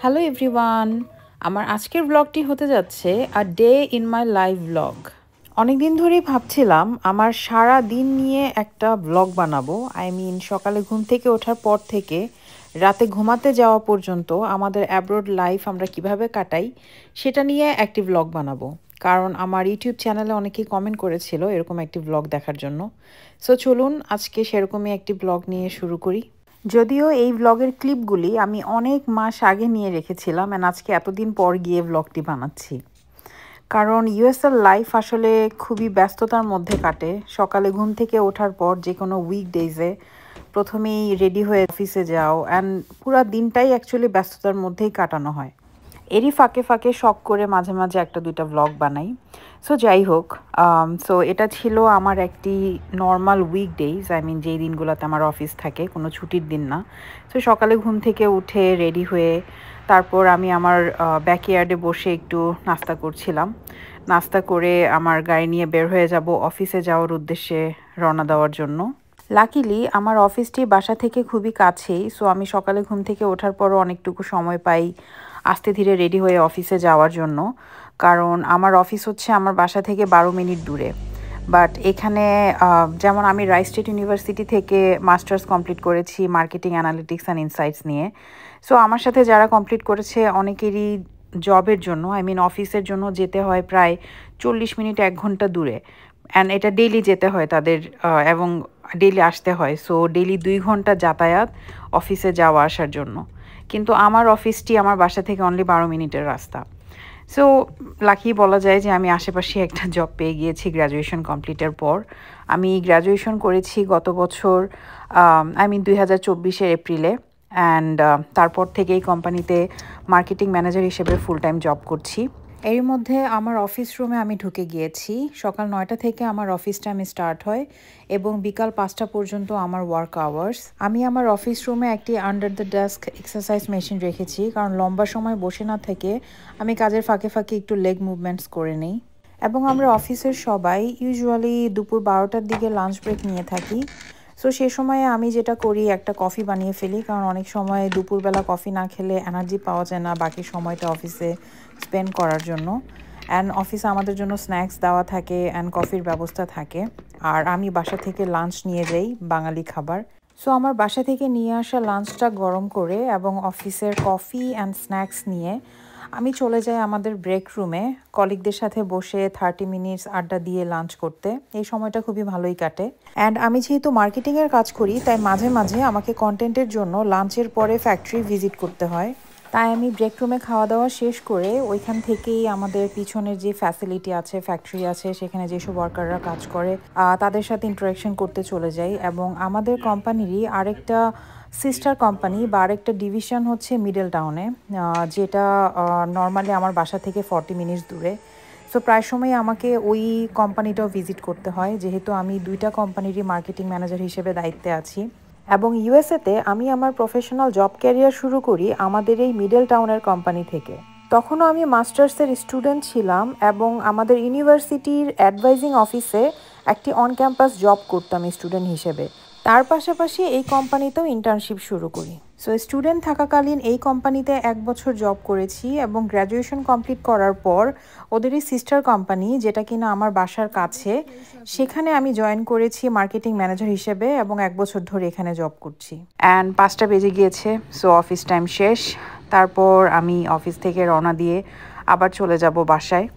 Hello everyone, আমার আজকের ব্লগটি হতে যাচ্ছে a day in my life blog. অনেক দিন ধরেই ভাবছিলাম আমার সারা দিন নিয়ে একটা ব্লগ বানাবো। সকালে ঘুম থেকে ওঠার পর থেকে রাতে ঘুমাতে যাওয়া পর্যন্ত আমাদের অ্যাব্রোড লাইফ আমরা কিভাবে কাটাই সেটা নিয়ে একটি ব্লগ বানাবো। কারণ আমার ইউটিউব চ্যানেলে অনেকেই কমেন্ট করেছিল এরকম একটি ব্লগ দেখার জন্য। সো চলুন আজকে সেরকমই একটি ব্লগ নিয়ে শুরু করি। যদিও এই ভ্লগের ক্লিপগুলি আমি অনেক মাস আগে নিয়ে রেখেছিলাম অ্যান্ড আজকে এতদিন পর গিয়ে ভ্লগটি বানাচ্ছি। কারণ ইউএসএর লাইফ আসলে খুবই ব্যস্ততার মধ্যে কাটে। সকালে ঘুম থেকে ওঠার পর যে কোনো উইকডেজে প্রথমেই রেডি হয়ে অফিসে যাও অ্যান্ড পুরা দিনটাই অ্যাকচুয়ালি ব্যস্ততার মধ্যেই কাটানো হয়। এরই ফাঁকে ফাঁকে শখ করে মাঝে মাঝে একটা দুইটা ভ্লগ বানাই। সো যাই হোক, সো এটা ছিল আমার একটি নর্মাল উইকডেজ, যেই দিনগুলোতে আমার অফিস থাকে, কোনো ছুটির দিন না। সো সকালে ঘুম থেকে উঠে রেডি হয়ে তারপর আমি আমার ব্যাকইয়ার্ডে বসে একটু নাস্তা করছিলাম। নাস্তা করে আমার গাড়ি নিয়ে বের হয়ে যাব অফিসে যাওয়ার উদ্দেশ্যে রওনা দেওয়ার জন্য। লাকিলি আমার অফিসটি বাসা থেকে খুবই কাছেই, সো আমি সকালে ঘুম থেকে ওঠার পরও অনেকটুকু সময় পাই আস্তে ধীরে রেডি হয়ে অফিসে যাওয়ার জন্য। কারণ আমার অফিস হচ্ছে আমার বাসা থেকে 12 মিনিট দূরে। বাট এখানে যেমন আমি রাইস স্টেট ইউনিভার্সিটি থেকে মাস্টার্স কমপ্লিট করেছি মার্কেটিং অ্যানালিটিক্স অ্যান্ড ইনসাইটস নিয়ে। সো আমার সাথে যারা কমপ্লিট করেছে অনেকেরই জবের জন্য অফিসের জন্য যেতে হয় প্রায় 40 মিনিট 1 ঘন্টা দূরে। অ্যান্ড এটা ডেইলি যেতে হয় তাদের, এবং ডেইলি আসতে হয়। সো ডেইলি 2 ঘন্টা যাতায়াত অফিসে যাওয়া আসার জন্য। কিন্তু আমার অফিসটি আমার বাসা থেকে অনলি 12 মিনিটের রাস্তা। সো লাকি বলা যায় যে আমি আশেপাশে একটা জব পেয়ে গিয়েছি গ্র্যাজুয়েশন কমপ্লিটের পর। আমি গ্র্যাজুয়েশন করেছি গত বছর 2024-এর এপ্রিলে। অ্যান্ড তারপর থেকে এই কোম্পানিতে মার্কেটিং ম্যানেজার হিসেবে ফুল টাইম জব করছি। এর মধ্যে আমার অফিস রুমে আমি ঢুকে গিয়েছি। সকাল 9টা থেকে আমার অফিস টাইম স্টার্ট হয় এবং বিকাল 5টা পর্যন্ত আমার ওয়ার্ক আওয়ার্স। আমি আমার অফিস রুমে একটি under the desk exercise machine রেখেছি, কারণ লম্বা সময় বসে না থেকে আমি কাজের ফাঁকে ফাঁকে একটু লেগ মুভমেন্টস করে নিই। এবং আমরা অফিসের সবাই ইউজুয়ালি দুপুর 12টার দিকে লাঞ্চ ব্রেক নিয়ে থাকি। সো সে সময়ে আমি যেটা করি, একটা কফি বানিয়ে ফেলি, কারণ অনেক সময় দুপুরবেলা কফি না খেলে এনার্জি পাওয়া যায় না বাকি সময়টা অফিসে স্পেন্ড করার জন্য। অ্যান্ড অফিসে আমাদের জন্য স্ন্যাক্স দেওয়া থাকে অ্যান্ড কফির ব্যবস্থা থাকে। আর আমি বাসা থেকে লাঞ্চ নিয়ে যাই, বাঙালি খাবার। সো আমার বাসা থেকে নিয়ে আসা লাঞ্চটা গরম করে এবং অফিসের কফি অ্যান্ড স্ন্যাক্স নিয়ে আমি চলে যাই আমাদের ব্রেক রুমে কলিগদের সাথে বসে 30 মিনিটস আড্ডা দিয়ে লাঞ্চ করতে। এই সময়টা খুবই ভালোই কাটে। অ্যান্ড আমি যেহেতু মার্কেটিংয়ের কাজ করি, তাই মাঝে মাঝে আমাকে কন্টেন্টের জন্য লাঞ্চের পরে ফ্যাক্টরি ভিজিট করতে হয়। তাই আমি ব্রেক রুমে খাওয়া দাওয়া শেষ করে ওইখান থেকেই আমাদের পিছনের যে ফ্যাসিলিটি আছে, ফ্যাক্টরি আছে, সেখানে যেসব ওয়ার্কাররা কাজ করে তাদের সাথে ইন্টারাকশন করতে চলে যাই। এবং আমাদের কোম্পানিরই আরেকটা সিস্টার কোম্পানি বা আরেকটা ডিভিশন হচ্ছে মিডল টাউনে, যেটা নর্মালি আমার বাসা থেকে 40 মিনিটস দূরে। সো প্রায় সময় আমাকে ওই কোম্পানিটাও ভিজিট করতে হয়, যেহেতু আমি দুইটা কোম্পানিরই মার্কেটিং ম্যানেজার হিসেবে দায়িত্বে আছি। এবং ইউএসএতে আমি আমার প্রফেশনাল জব ক্যারিয়ার শুরু করি আমাদের এই মিডল টাউনের কোম্পানি থেকে। তখনও আমি মাস্টার্সের স্টুডেন্ট ছিলাম এবং আমাদের ইউনিভার্সিটির অ্যাডভাইজিং অফিসে একটি অন ক্যাম্পাস জব করতাম স্টুডেন্ট হিসেবে। তার পাশাপাশি এই কোম্পানিতেও ইন্টার্নশিপ শুরু করি। সো স্টুডেন্ট থাকাকালীন এই কোম্পানিতে 1 বছর জব করেছি এবং গ্র্যাজুয়েশন কমপ্লিট করার পর ওদেরই সিস্টার কোম্পানি, যেটা কিনা আমার বাসার কাছে, সেখানে আমি জয়েন করেছি মার্কেটিং ম্যানেজার হিসেবে এবং 1 বছর ধরে এখানে জব করছি। অ্যান্ড 5টা বেজে গিয়েছে, সো অফিস টাইম শেষ। তারপর আমি অফিস থেকে রওনা দিয়ে আবার চলে যাব বাসায়।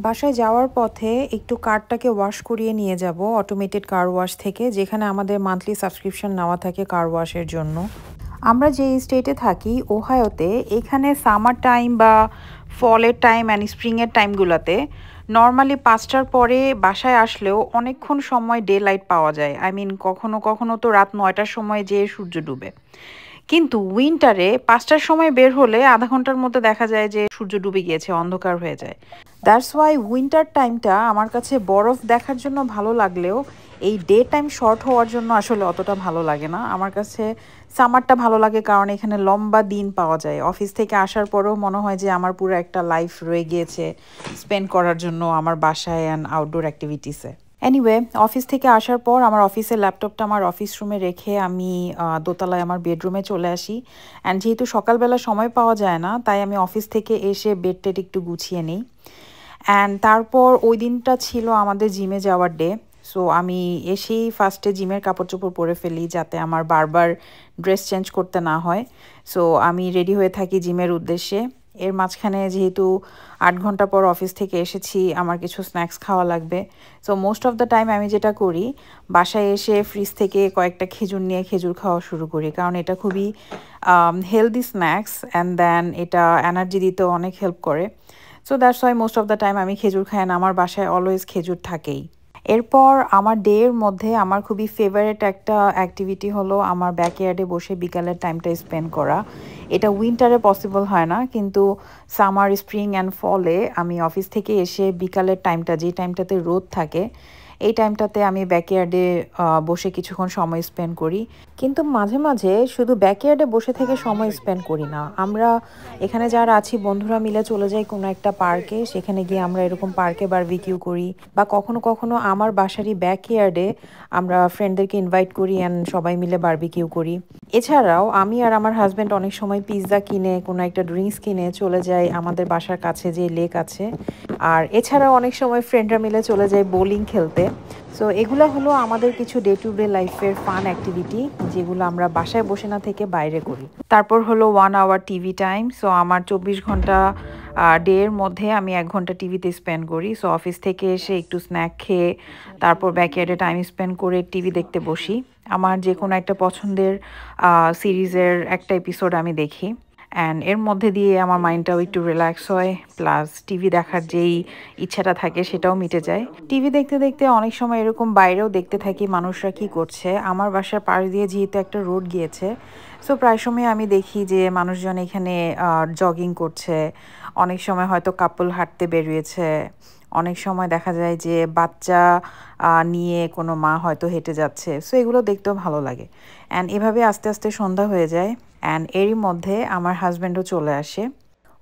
বাসায় যাওয়ার পথে একটু কারটাকে ওয়াশ করিয়ে নিয়ে যাব অটোমেটেড কার ওয়াশ থেকে, যেখানে আমাদের মান্থলি সাবস্ক্রিপশন নেওয়া থাকে কার ওয়াশের জন্য। আমরা যে স্টেটে থাকি ওহায়োতে, এখানে সামার টাইম বা ফলের টাইম অ্যান্ড স্প্রিংয়ের টাইমগুলোতে নর্মালি 5টার পরে বাসায় আসলেও অনেকক্ষণ সময় ডে লাইট পাওয়া যায়। কখনো কখনো তো রাত 9টার সময় যেয়ে সূর্য ডুবে। কিন্তু উইন্টারে 5টার সময় বের হলে আধা ঘন্টার মধ্যে দেখা যায় যে সূর্য ডুবে গিয়েছে, অন্ধকার হয়ে যায়। দ্যাটস ওয়াই উইন্টার টাইমটা আমার কাছে বরফ দেখার জন্য ভালো লাগলেও এই ডে টাইম শর্ট হওয়ার জন্য আসলে অতটা ভালো লাগে না। আমার কাছে সামারটা ভালো লাগে, কারণ এখানে লম্বা দিন পাওয়া যায়। অফিস থেকে আসার পরেও মনে হয় যে আমার পুরো একটা লাইফ রয়ে গিয়েছে স্পেন্ড করার জন্য আমার বাসায় অ্যান্ড আউটডোর অ্যাক্টিভিটিসে। এনিওয়ে অফিস থেকে আসার পর আমার অফিসের ল্যাপটপটা আমার অফিস রুমে রেখে আমি দোতলায় আমার বেডরুমে চলে আসি। অ্যান্ড যেহেতু সকালবেলা সময় পাওয়া যায় না, তাই আমি অফিস থেকে এসে বেড টেড একটু গুছিয়ে নিই। অ্যান্ড তারপর ওই দিনটা ছিল আমাদের জিমে যাওয়ার ডে। সো আমি এসেই ফার্স্টে জিমের কাপড় চোপড় পরে ফেলি যাতে আমার বারবার ড্রেস চেঞ্জ করতে না হয়। সো আমি রেডি হয়ে থাকি জিমের উদ্দেশ্যে। এর মাঝখানে যেহেতু 8 ঘন্টা পর অফিস থেকে এসেছি, আমার কিছু স্ন্যাক্স খাওয়া লাগবে। So most of the time আমি যেটা করি, বাসায় এসে ফ্রিজ থেকে কয়েকটা খেজুর নিয়ে খেজুর খাওয়া শুরু করি, কারণ এটা খুবই হেলদি স্ন্যাক্স অ্যান্ড দেন এটা এনার্জি দিতেও অনেক হেল্প করে। So that's why most of the time আমি খেজুর খাই, না আমার বাসায় অলওয়েজ খেজুর থাকেই। এরপর আমার ডে এর মধ্যে আমার খুবই ফেভারিট একটা অ্যাক্টিভিটি হলো আমার ব্যাকইয়ার্ডে বসে বিকালের টাইমটা স্পেন্ড করা। এটা উইন্টারে পসিবল হয় না, কিন্তু সামার, স্প্রিং অ্যান্ড ফলে আমি অফিস থেকে এসে বিকালের টাইমটা, যে টাইমটাতে রোদ থাকে, এই টাইমটাতে আমি ব্যাকইয়ার্ডে বসে কিছুক্ষণ সময় স্পেন্ড করি। কিন্তু মাঝে মাঝে শুধু ব্যাকইয়ার্ডে বসে থেকে সময় স্পেন্ড করি না, আমরা এখানে যারা আছি বন্ধুরা মিলে চলে যাই কোনো একটা পার্কে, সেখানে গিয়ে আমরা এরকম পার্কে বারবিকিউ করি, বা কখনো কখনো আমার বাসারই ব্যাকইয়ার্ডে আমরা ফ্রেন্ডদেরকে ইনভাইট করি অ্যান্ড সবাই মিলে বারবিকিউ করি। এছাড়াও আমি আর আমার হাজব্যান্ড অনেক সময় পিৎজা কিনে, কোনো একটা ড্রিঙ্কস কিনে চলে যাই আমাদের বাসার কাছে যে লেক আছে। আর এছাড়াও অনেক সময় ফ্রেন্ডরা মিলে চলে যায় বোলিং খেলতে। সো এগুলো হলো আমাদের কিছু ডে টু ডে লাইফের ফান অ্যাক্টিভিটি, যেগুলো আমরা বাসায় বসে না থেকে বাইরে করি। তারপর হলো 1 আওয়ার টিভি টাইম। সো আমার 24 ঘন্টা ডে এর মধ্যে আমি 1 ঘন্টা টিভিতে স্পেন্ড করি। সো অফিস থেকে এসে একটু স্ন্যাক খেয়ে তারপর ব্যাকইয়ার্ডে টাইম স্পেন্ড করে টিভি দেখতে বসি। আমার যে কোনো একটা পছন্দের সিরিজের একটা এপিসোড আমি দেখি, অ্যান্ড এর মধ্যে দিয়ে আমার মাইন্ডটাও একটু রিল্যাক্স হয়, প্লাস টিভি দেখার যেই ইচ্ছাটা থাকে সেটাও মিটে যায়। টিভি দেখতে দেখতে অনেক সময় এরকম বাইরেও দেখতে থাকি মানুষরা কি করছে। আমার বাসার পাশ দিয়ে যেহেতু একটা রোড গিয়েছে, সো প্রায় সময় আমি দেখি যে মানুষজন এখানে জগিং করছে, অনেক সময় হয়তো কাপল হাঁটতে বেরিয়েছে, অনেক সময় দেখা যায় যে বাচ্চা নিয়ে কোনো মা হয়তো হেঁটে যাচ্ছে। সো এগুলো দেখতেও ভালো লাগে। অ্যান্ড এভাবে আস্তে আস্তে সন্ধ্যা হয়ে যায়, অ্যান্ড এরই মধ্যে আমার হাজব্যান্ডও চলে আসে।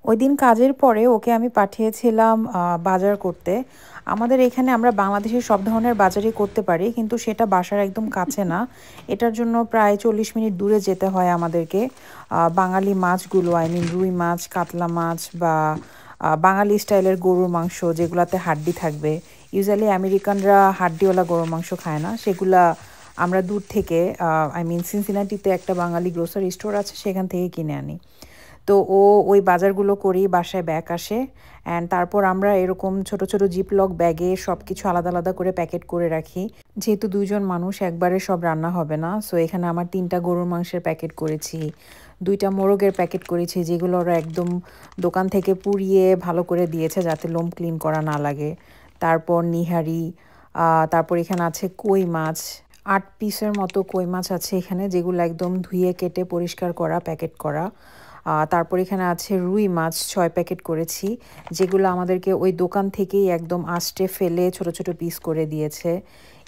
ওই দিন কাজের পরে ওকে আমি পাঠিয়েছিলাম বাজার করতে। আমাদের এখানে আমরা বাংলাদেশের সব ধরনের বাজারই করতে পারি, কিন্তু সেটা বাসার একদম কাছে না। এটার জন্য প্রায় 40 মিনিট দূরে যেতে হয় আমাদেরকে। বাঙালি মাছগুলো, আই মিন রুই মাছ, কাতলা মাছ, বা বাঙালি স্টাইলের গরুর মাংস যেগুলাতে হাড্ডি থাকবে, ইউজুয়ালি আমেরিকানরা হাড্ডিওয়ালা গরুর মাংস খায় না, সেগুলা আমরা দূর থেকে, আই মিন সিনসিনাটিতে একটা বাঙালি গ্রোসারি স্টোর আছে, সেখান থেকে কিনে আনি। তো ও ওই বাজারগুলো করেই বাসায় ব্যাক আসে, অ্যান্ড তারপর আমরা এরকম ছোট ছোট জিপলক ব্যাগে সব কিছু আলাদা আলাদা করে প্যাকেট করে রাখি। যেহেতু 2জন মানুষ, একবারে সব রান্না হবে না, সো এখানে আমার 3টা গরুর মাংসের প্যাকেট করেছি, 2টা মোরগের প্যাকেট করেছি, যেগুলো ওরা একদম দোকান থেকে পুড়িয়ে ভালো করে দিয়েছে যাতে লোম ক্লিন করা না লাগে। তারপর নিহারি, তারপর এখানে আছে কই মাছ, 8 পিসের মতো কই মাছ আছে এখানে, যেগুলো একদম ধুয়ে কেটে পরিষ্কার করা, প্যাকেট করা। তারপর এখানে আছে রুই মাছ, 6 প্যাকেট করেছি, যেগুলো আমাদেরকে ওই দোকান থেকেই একদম আস্টে ফেলে ছোট ছোট পিস করে দিয়েছে।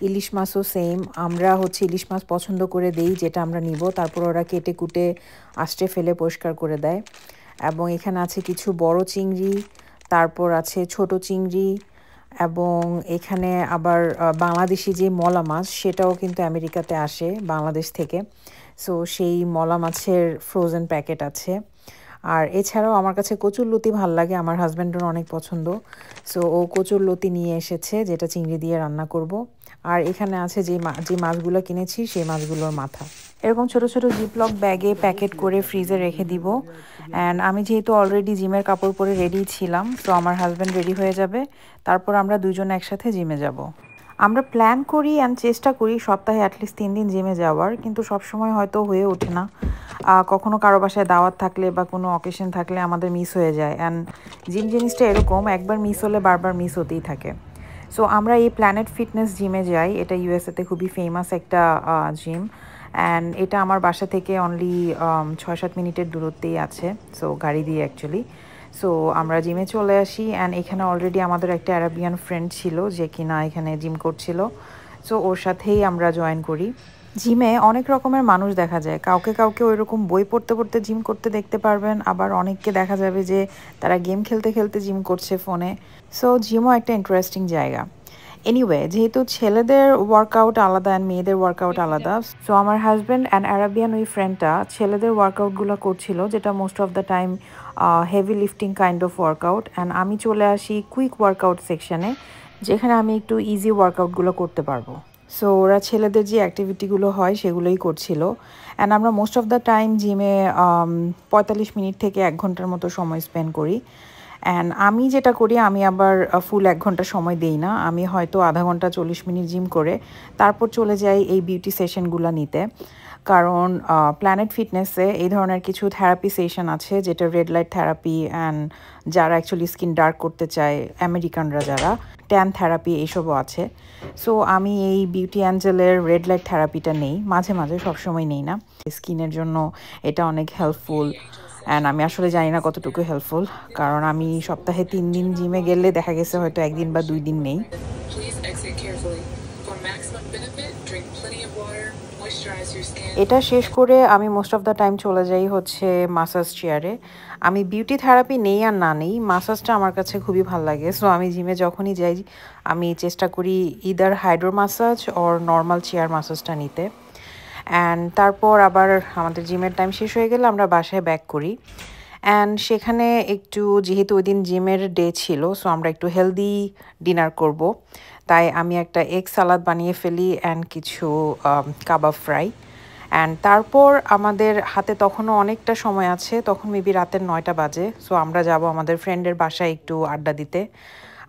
ইলিশ মাছও সেম, আমরা হচ্ছে ইলিশ মাছ পছন্দ করে দেই যেটা আমরা নিব, তারপর ওরা কেটে কুটে আস্টে ফেলে পরিষ্কার করে দেয়। এবং এখানে আছে কিছু বড় চিংড়ি, তারপর আছে ছোট চিংড়ি, এবং এখানে আবার বাংলাদেশি যে মলা মাছ, সেটাও কিন্তু আমেরিকাতে আসে বাংলাদেশ থেকে। সো সেই মলা মাছের ফ্রোজেন প্যাকেট আছে। আর এছাড়াও আমার কাছে কচুরলতি ভাল লাগে, আমার হাজব্যান্ডের অনেক পছন্দ। সো ও কচুরলতি নিয়ে এসেছে, যেটা চিংড়ি দিয়ে রান্না করব। আর এখানে আছে যে মাছগুলো কিনেছি সেই মাছগুলোর মাথা। এরকম ছোট ছোট জিপলক ব্যাগে প্যাকেট করে ফ্রিজে রেখে দিব। অ্যান্ড আমি যেহেতু অলরেডি জিমের কাপড় পরে রেডি ছিলাম, তো আমার হাজব্যান্ড রেডি হয়ে যাবে, তারপর আমরা 2জন একসাথে জিমে যাব। আমরা প্ল্যান করি অ্যান্ড চেষ্টা করি সপ্তাহে অ্যাটলিস্ট 3 দিন জিমে যাওয়ার, কিন্তু সবসময় হয়তো হয়ে ওঠে না। কখনো কারো বাসায় দাওয়াত থাকলে বা কোনো অকেশন থাকলে আমাদের মিস হয়ে যায়, অ্যান্ড জিম জিনিসটা এরকম, একবার মিস হলে বারবার মিস হতেই থাকে। সো আমরা এই প্ল্যানেট ফিটনেস জিমে যাই, এটা ইউএসএতে খুবই ফেমাস একটা জিম, অ্যান্ড এটা আমার বাসা থেকে অনলি 6-7 মিনিটের দূরত্বেই আছে, সো গাড়ি দিয়ে অ্যাকচুয়ালি। সো আমরা জিমে চলে আসি, অ্যান্ড এখানে অলরেডি আমাদের একটা অ্যারাবিয়ান ফ্রেন্ড ছিল যে কিনা এখানে জিম করছিল, সো ওর সাথেই আমরা জয়েন করি। জিমে অনেক রকমের মানুষ দেখা যায়, কাউকে কাউকে ওই রকম বই পড়তে পড়তে জিম করতে দেখতে পারবেন, আবার অনেককে দেখা যাবে যে তারা গেম খেলতে খেলতে জিম করছে ফোনে। সো জিমও একটা ইন্টারেস্টিং জায়গা। এনিওয়ে যেহেতু ছেলেদের ওয়ার্কআউট আলাদা অ্যান্ড মেয়েদের ওয়ার্কআউট আলাদা, সো আমার হাজব্যান্ড অ্যান্ড অ্যারাবিয়ান ওই ফ্রেন্ডটা ছেলেদের ওয়ার্কআউটগুলো করছিল, যেটা most of the time heavy lifting kind of workout, and আমি চলে আসি কুইক ওয়ার্কআউট সেকশনে, যেখানে আমি একটু ইজি ওয়ার্কআউটগুলো করতে পারবো। সো ওরা ছেলেদের যে অ্যাক্টিভিটিগুলো হয় সেগুলোই করছিল, অ্যান্ড আমরা মোস্ট অফ দ্য টাইম জিমে 45 মিনিট থেকে 1 ঘন্টার মতো সময় স্পেন্ড করি। অ্যান্ড আমি যেটা করি, আমি আবার ফুল 1 ঘন্টা সময় দেই না, আমি হয়তো আধা ঘন্টা 40 মিনিট জিম করে তারপর চলে যাই এই বিউটি সেশনগুলো নিতে। কারণ প্ল্যানেট ফিটনেসে এই ধরনের কিছু থেরাপি সেশন আছে, যেটা রেড লাইট থেরাপি অ্যান্ড যারা অ্যাকচুয়ালি স্কিন ডার্ক করতে চায় আমেরিকানরা যারা, ট্যান থেরাপি এইসবও আছে। সো আমি এই বিউটি অ্যাঞ্জেলের রেড লাইট থেরাপিটা নেই মাঝে মাঝে, সবসময় নেই না। স্কিনের জন্য এটা অনেক হেল্পফুল, অ্যান্ড আমি আসলে জানি না কতটুকু হেল্পফুল, কারণ আমি সপ্তাহে 3 দিন জিমে গেলে দেখা গেছে হয়তো 1 দিন বা 2 দিন নেই। এটা শেষ করে আমি মোস্ট অফ দ্য টাইম চলে যাই হচ্ছে মাসাজ চেয়ারে। আমি বিউটি থেরাপি নেই আর না নেই, মাসাজটা আমার কাছে খুবই ভালো লাগে। সো আমি জিমে যখনই যাই আমি চেষ্টা করি either hydro massage or normal chair মাসাজটা নিতে। অ্যান্ড তারপর আবার আমাদের জিমের টাইম শেষ হয়ে গেলে আমরা বাসায় ব্যাক করি। অ্যান্ড সেখানে একটু, যেহেতু ওই দিন জিমের ডে ছিল, সো আমরা একটু হেলদি ডিনার করব, তাই আমি একটা এগ সালাদ বানিয়ে ফেলি অ্যান্ড কিছু কাবাব ফ্রাই। অ্যান্ড তারপর আমাদের হাতে তখনও অনেকটা সময় আছে, তখন মেবি রাতের 9টা বাজে। সো আমরা যাব আমাদের ফ্রেন্ডের বাসায় একটু আড্ডা দিতে।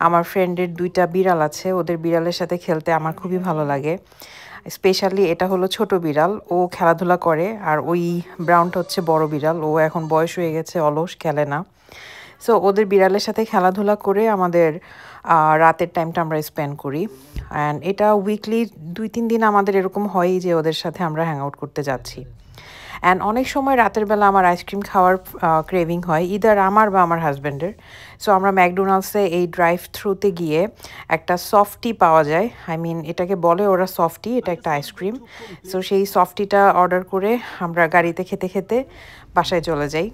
আমার ফ্রেন্ডের 2টা বিড়াল আছে, ওদের বিড়ালের সাথে খেলতে আমার খুবই ভালো লাগে। স্পেশালি এটা হলো ছোট বিড়াল, ও খেলাধুলা করে, আর ওই ব্রাউনটা হচ্ছে বড় বিড়াল, ও এখন বয়স হয়ে গেছে, অলস, খেলে না। সো ওদের বিড়ালের সাথে খেলাধুলা করে আমাদের রাতের টাইমটা আমরা স্পেন্ড করি। অ্যান্ড এটা উইকলি 2-3 দিন আমাদের এরকম হয়ই যে ওদের সাথে আমরা হ্যাং আউট করতে যাচ্ছি। অ্যান্ড অনেক সময় রাতের বেলা আমার আইসক্রিম খাওয়ার ক্রেভিং হয়, ইদার আমার বা আমার হাজব্যান্ডের। সো আমরা ম্যাকডোনাল্ডসে এই ড্রাইভ থ্রুতে গিয়ে একটা সফটি পাওয়া যায়, আই মিন এটাকে বলে ওরা সফটি, এটা একটা আইসক্রিম। সো সেই সফটিটা অর্ডার করে আমরা গাড়িতে খেতে খেতে বাসায় চলে যাই।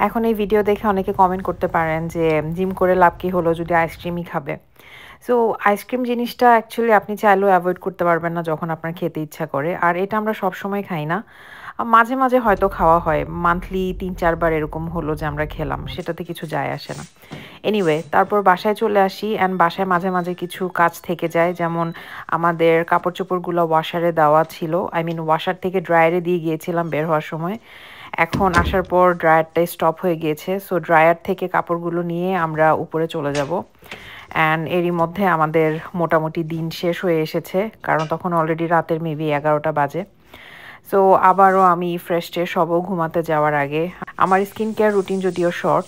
এখন এই ভিডিও দেখে অনেকে কমেন্ট করতে পারেন যে জিম করে লাভ কী হলো যদি আইসক্রিমই খাবে। সো আইসক্রিম জিনিসটা অ্যাকচুয়ালি আপনি চাইলেও অ্যাভয়েড করতে পারবেন না যখন আপনার খেতে ইচ্ছা করে, আর এটা আমরা সবসময় খাই না, মাঝে মাঝে হয়তো খাওয়া হয়, মান্থলি 3-4 বার এরকম হলো যে আমরা খেলাম, সেটাতে কিছু যায় আসে না। এনিওয়ে তারপর বাসায় চলে আসি, অ্যান্ড বাসায় মাঝে মাঝে কিছু কাজ থেকে যায়, যেমন আমাদের কাপড় চোপড়গুলো ওয়াশারে দেওয়া ছিল, আই মিন ওয়াশার থেকে ড্রায়ারে দিয়ে গিয়েছিলাম বের হওয়ার সময়। এখন আসার পর ড্রায়ারটাই স্টপ হয়ে গিয়েছে, সো ড্রায়ার থেকে কাপড়গুলো নিয়ে আমরা উপরে চলে যাব। অ্যান্ড এরই মধ্যে আমাদের মোটামুটি দিন শেষ হয়ে এসেছে, কারণ তখন অলরেডি রাতের মেবি 11টা বাজে। সো আবারও আমি ফ্রেশ ট্রেশ হবো ঘুমাতে যাওয়ার আগে। আমার স্কিন কেয়ার রুটিন যদিও শর্ট,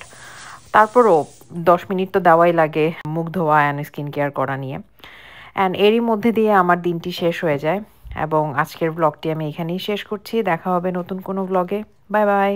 তারপরও 10 মিনিট তো দেওয়াই লাগে মুখ ধোয়া অ্যান্ড স্কিন কেয়ার করা নিয়ে। অ্যান্ড এরই মধ্যে দিয়ে আমার দিনটি শেষ হয়ে যায়, এবং আজকের ব্লগটি আমি এখানেই শেষ করছি। দেখা হবে নতুন কোনো ব্লগে। Bye bye.